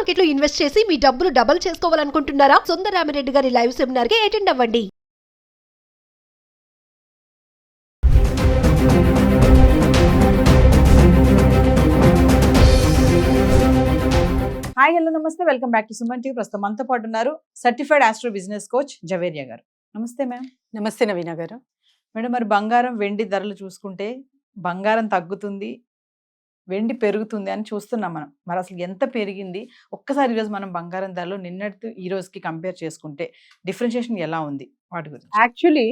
Market లో invest చేసి మీ డబ్బులు డబుల్ చేసుకోవాలనుకుంటున్నారా? సుందరరామిరెడ్డి గారి లైవ్ సెమినార్ కి అటెండ్ అవ్వండి. హాయ్ హలో నమస్తే, welcome back to Suman TV. ప్రస్తుతం మనతో పాటు ఉన్నారు certified astro business coach Javeria గారు. నమస్తే మ్యామ్. నమస్తే నవీన గారు. మేడం, మరి బంగారం వెండి ధరలు చూసుకుంటే బంగారం తగ్గుతుంది, వెండి పెరుగుతుంది అని చూస్తున్నాం మనం. మరి అసలు ఎంత పెరిగింది? ఒక్కసారి ఈరోజు మనం బంగారం ధరలు నిన్నటి ఈ రోజుకి కంపేర్ చేసుకుంటే డిఫరెన్షియేషన్ ఎలా ఉంది వాటి గురించి? యాక్చువల్లీ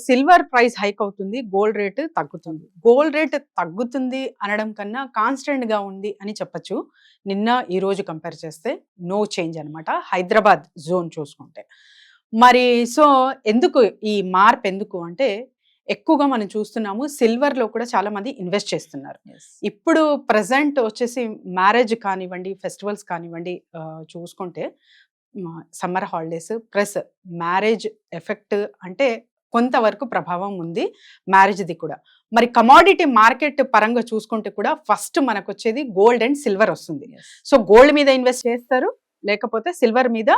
సిల్వర్ ప్రైస్ హైక్ అవుతుంది, గోల్డ్ రేట్ తగ్గుతుంది. గోల్డ్ రేట్ తగ్గుతుంది అనడం కన్నా కాన్స్టెంట్ గా ఉంది అని చెప్పచ్చు. నిన్న ఈ రోజు కంపేర్ చేస్తే నో చేంజ్ అనమాట, హైదరాబాద్ జోన్ చూసుకుంటే. మరి ఎందుకు ఈ మార్పు ఎందుకు అంటే, ఎక్కువగా మనం చూస్తున్నాము సిల్వర్ లో కూడా చాలా మంది ఇన్వెస్ట్ చేస్తున్నారు. ఇప్పుడు ప్రజెంట్ వచ్చేసి మ్యారేజ్ కానివ్వండి, ఫెస్టివల్స్ కానివ్వండి, చూసుకుంటే summer holidays plus marriage effect అంటే కొంతవరకు ప్రభావం ఉంది మ్యారేజ్ది కూడా. మరి కమోడిటీ మార్కెట్ పరంగా చూసుకుంటే కూడా ఫస్ట్ మనకు వచ్చేది గోల్డ్ అండ్ సిల్వర్ వస్తుంది. గోల్డ్ మీద ఇన్వెస్ట్ చేస్తారు, లేకపోతే సిల్వర్ మీద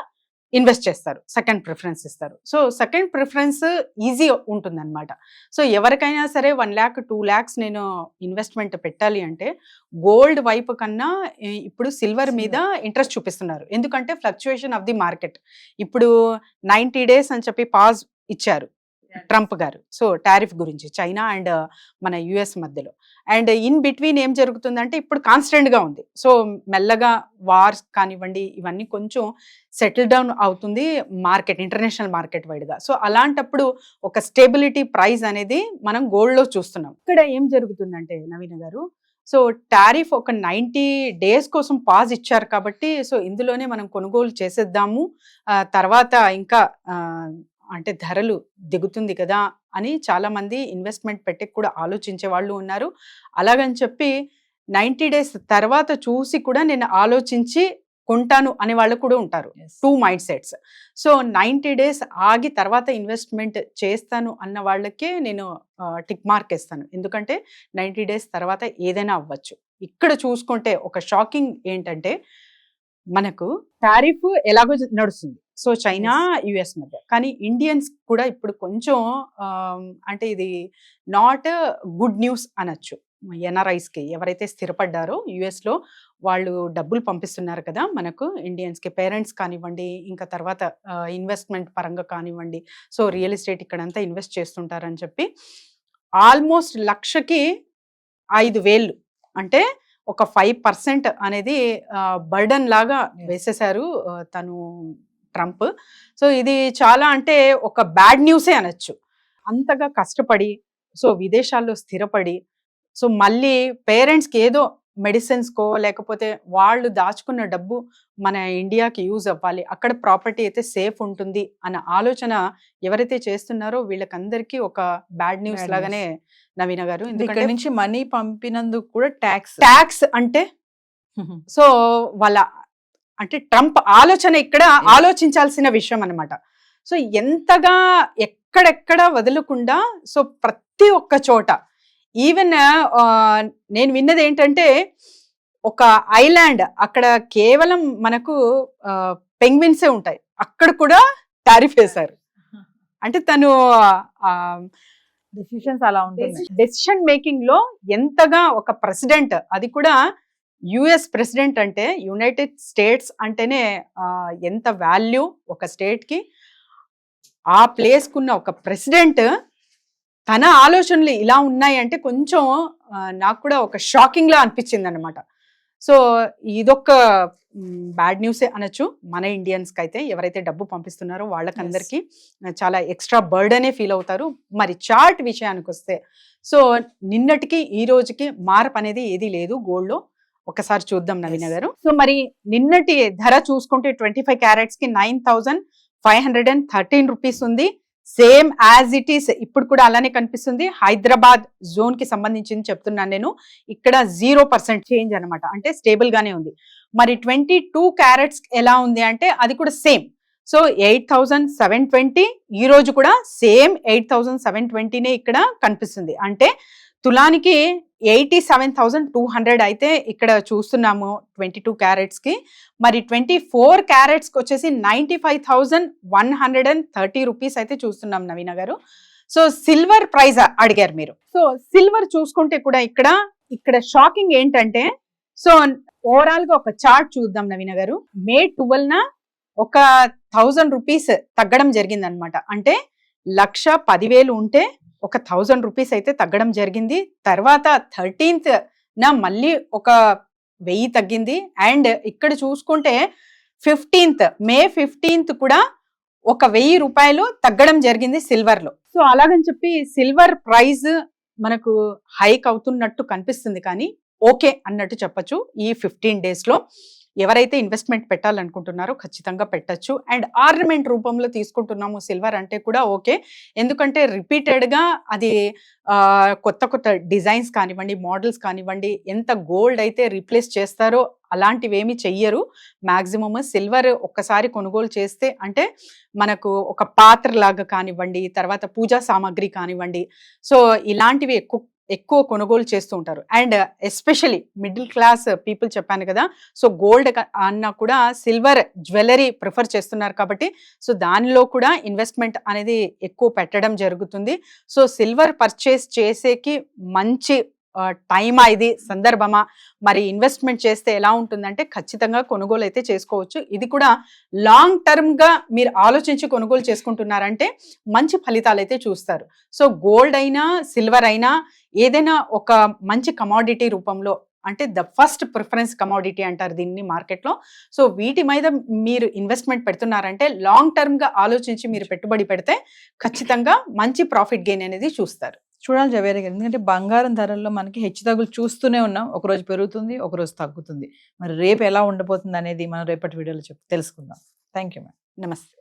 ఇన్వెస్ట్ చేస్తారు, సెకండ్ ప్రిఫరెన్స్ ఇస్తారు. సెకండ్ ప్రిఫరెన్స్ ఈజీ ఉంటుంది అనమాట. ఎవరికైనా సరే 1 lakh 2 lakhs నేను ఇన్వెస్ట్మెంట్ పెట్టాలి అంటే గోల్డ్ వైపు కన్నా ఇప్పుడు సిల్వర్ మీద ఇంట్రెస్ట్ చూపిస్తున్నారు. ఎందుకంటే ఫ్లక్చుయేషన్ ఆఫ్ ది మార్కెట్. ఇప్పుడు 90 days అని చెప్పి పాజ్ ఇచ్చారు ట్రంప్ గారు. టారిఫ్ గురించి చైనా అండ్ మన యుఎస్ మధ్యలో. అండ్ ఇన్ బిట్వీన్ ఏం జరుగుతుందంటే ఇప్పుడు కాన్స్టెంట్ గా ఉంది. మెల్లగా వార్స్ కానివ్వండి ఇవన్నీ కొంచెం సెటిల్ డౌన్ అవుతుంది మార్కెట్, ఇంటర్నేషనల్ మార్కెట్ వైడ్ గా. అలాంటప్పుడు ఒక స్టేబిలిటీ ప్రైస్ అనేది మనం గోల్డ్ లో చూస్తున్నాం. ఇక్కడ ఏం జరుగుతుందంటే నవీన గారు, టారిఫ్ ఒక 90 days కోసం పాజ్ ఇచ్చారు కాబట్టి ఇందులోనే మనం కొనుగోలు చేసేద్దాము, తర్వాత ఇంకా అంటే ధరలు దిగుతుంది కదా అని చాలా మంది ఇన్వెస్ట్మెంట్ పెట్టి కూడా ఆలోచించే వాళ్ళు ఉన్నారు. అలాగని చెప్పి 90 days తర్వాత చూసి కూడా నేను ఆలోచించి కొంటాను అనే వాళ్ళు కూడా ఉంటారు. 2 మైండ్ సెట్స్. 90 days ఆగి తర్వాత ఇన్వెస్ట్మెంట్ చేస్తాను అన్న వాళ్ళకే నేను టిక్ మార్క్ ఇస్తాను. ఎందుకంటే 90 days తర్వాత ఏదైనా అవ్వచ్చు. ఇక్కడ చూసుకుంటే ఒక షాకింగ్ ఏంటంటే, మనకు టారిఫ్ ఎలాగో నడుస్తుంది చైనా యుఎస్ మధ్య, కానీ ఇండియన్స్ కూడా ఇప్పుడు కొంచెం అంటే ఇది నాట్ గుడ్ న్యూస్ అనొచ్చు. ఎన్ఆర్ఐస్ కి ఎవరైతే స్థిరపడ్డారో యుఎస్ లో వాళ్ళు డబ్బులు పంపిస్తున్నారు కదా మనకు ఇండియన్స్ కి, పేరెంట్స్ కానివ్వండి, ఇంకా తర్వాత ఇన్వెస్ట్మెంట్ పరంగా కానివ్వండి, రియల్ ఎస్టేట్ ఇక్కడంతా ఇన్వెస్ట్ చేస్తుంటారని చెప్పి ఆల్మోస్ట్ 1,05,000 అంటే ఒక 5% అనేది బర్డన్ లాగా వేసేశారు తను ట్రంప్. ఇది చాలా అంటే ఒక బ్యాడ్ న్యూసే అనొచ్చు. అంతగా కష్టపడి విదేశాల్లో స్థిరపడి మళ్ళీ పేరెంట్స్కి ఏదో మెడిసిన్స్కో లేకపోతే వాళ్ళు దాచుకున్న డబ్బు మన ఇండియాకి యూజ్ అవ్వాలి, అక్కడ ప్రాపర్టీ అయితే సేఫ్ ఉంటుంది అన్న ఆలోచన ఎవరైతే చేస్తున్నారో వీళ్ళకందరికీ ఒక బ్యాడ్ న్యూస్ లాగానే నవీన గారు. ఇక్కడ నుంచి మనీ పంపినందుకు కూడా ట్యాక్స్ అంటే వాళ్ళ అంటే ట్రంప్ ఆలోచన ఇక్కడ ఆలోచించాల్సిన విషయం అనమాట. ఎంతగా ఎక్కడెక్కడ వదలకుండా ప్రతి ఒక్క చోట, ఈవెన్ నేను విన్నది ఏంటంటే ఒక ఐలాండ్ అక్కడ కేవలం మనకు పెంగ్విన్సే ఉంటాయి, అక్కడ కూడా టారిఫ్ వేశారు. అంటే తను డెసిషన్స్ అలా ఉంటుంది. డెసిషన్ మేకింగ్ లో ఎంతగా ఒక ప్రెసిడెంట్, అది కూడా యుఎస్ ప్రెసిడెంట్ అంటే యునైటెడ్ స్టేట్స్ అంటేనే ఎంత వాల్యూ ఒక స్టేట్ కి, ఆ ప్లేస్ కున్న ఒక ప్రెసిడెంట్ తన ఆలోచనలు ఇలా ఉన్నాయి అంటే కొంచెం నాకు కూడా ఒక షాకింగ్ లా అనిపించింది అనమాట. ఇదొక బ్యాడ్ న్యూసే అనొచ్చు మన ఇండియన్స్ కి. అయితే ఎవరైతే డబ్బు పంపిస్తున్నారో వాళ్ళకందరికీ చాలా ఎక్స్ట్రా బర్డనే ఫీల్ అవుతారు. మరి చార్ట్ విషయానికి వస్తే నిన్నటికి ఈ రోజుకి మార్పు అనేది ఏది లేదు గోల్డ్ లో. ఒకసారి చూద్దాం నవీన గారు. మరి నిన్నటి ధర చూసుకుంటే 25 carats కి 9,513 రూపీస్ ఉంది. సేమ్ యాజ్ ఇట్ ఈస్ ఇప్పుడు కూడా అలానే కనిపిస్తుంది. హైదరాబాద్ జోన్ కి సంబంధించింది చెప్తున్నాను నేను. ఇక్కడ 0% చేంజ్ అనమాట, అంటే స్టేబుల్ గానే ఉంది. మరి 22 carats ఎలా ఉంది అంటే అది కూడా సేమ్. 8,720 ఈ రోజు కూడా సేమ్ 8,720నే ఇక్కడ కనిపిస్తుంది. అంటే తులానికి 87,200 అయితే ఇక్కడ చూస్తున్నాము 22 క్యారెట్స్కి. మరి 24 క్యారెట్స్కి వచ్చేసి 95,130 రూపీస్ అయితే చూస్తున్నాం నవీన గారు. సో సిల్వర్ ప్రైస్ అడిగారు మీరు. సో సిల్వర్ చూసుకుంటే కూడా ఇక్కడ షాకింగ్ ఏంటంటే, సో ఓవరాల్ గా ఒక చార్ట్ చూద్దాం నవీన గారు. మే 12న ఒక 1000 రూపీస్ తగ్గడం జరిగింది అనమాట. అంటే 1,10,000 ఉంటే ఒక 1000 రూపీస్ అయితే తగ్గడం జరిగింది. తర్వాత 13th మళ్ళీ ఒక 1000 తగ్గింది. అండ్ ఇక్కడ చూసుకుంటే మే 15th కూడా ఒక 1000 రూపాయలు తగ్గడం జరిగింది సిల్వర్ లో. సో అలాగని చెప్పి సిల్వర్ ప్రైస్ మనకు హైక్ అవుతున్నట్టు కనిపిస్తుంది, కానీ ఓకే అన్నట్టు చెప్పచ్చు. ఈ 15 days లో ఎవరైతే ఇన్వెస్ట్మెంట్ పెట్టాలనుకుంటున్నారో ఖచ్చితంగా పెట్టచ్చు. అండ్ ఆర్నమెంట్ రూపంలో తీసుకుంటున్నాము సిల్వర్ అంటే కూడా ఓకే. ఎందుకంటే రిపీటెడ్గా అది కొత్త కొత్త డిజైన్స్ కానివ్వండి, మోడల్స్ కానివ్వండి, ఎంత గోల్డ్ అయితే రీప్లేస్ చేస్తారో అలాంటివి ఏమి చెయ్యరు. మ్యాక్సిమమ్ సిల్వర్ ఒక్కసారి కొనుగోలు చేస్తే అంటే మనకు ఒక పాత్ర లాగా కానివ్వండి, తర్వాత పూజా సామాగ్రి కానివ్వండి, సో ఇలాంటివి ఎక్కువ కొనుగోలు చేస్తూ ఉంటారు. And especially middle class people చెప్పాను కదా, సో గోల్డ్ అన్నా కూడా సిల్వర్ జ్యువెలరీ ప్రిఫర్ చేస్తున్నారు కాబట్టి సో దానిలో కూడా ఇన్వెస్ట్మెంట్ అనేది ఎక్కువ పెట్టడం జరుగుతుంది. సో సిల్వర్ పర్చేస్ చేసేకి మంచి టైమా, ఇది సందర్భమా, మరి ఇన్వెస్ట్మెంట్ చేస్తే ఎలా ఉంటుందంటే ఖచ్చితంగా కొనుగోలు అయితే చేసుకోవచ్చు. ఇది కూడా లాంగ్ టర్మ్గా మీరు ఆలోచించి కొనుగోలు చేసుకుంటున్నారంటే మంచి ఫలితాలు అయితే చూస్తారు. సో గోల్డ్ అయినా సిల్వర్ అయినా ఏదైనా ఒక మంచి కమోడిటీ రూపంలో, అంటే ద ఫస్ట్ ప్రిఫరెన్స్ కమోడిటీ అంటారు దీన్ని మార్కెట్లో. సో వీటి మీద మీరు ఇన్వెస్ట్మెంట్ పెడుతున్నారంటే లాంగ్ టర్మ్గా ఆలోచించి మీరు పెట్టుబడి పెడితే ఖచ్చితంగా మంచి ప్రాఫిట్ గెయిన్ అనేది చూస్తారు. చూడాలి జవేరి గారు, ఎందుకంటే బంగారం ధరల్లో మనకి హెచ్చుతగ్గులు చూస్తూనే ఉన్నాం. ఒకరోజు పెరుగుతుంది, ఒకరోజు తగ్గుతుంది. మరి రేపు ఎలా ఉండబోతుంది అనేది మనం రేపటి వీడియోలో తెలుసుకుందాం. Thank you ma'am. నమస్తే.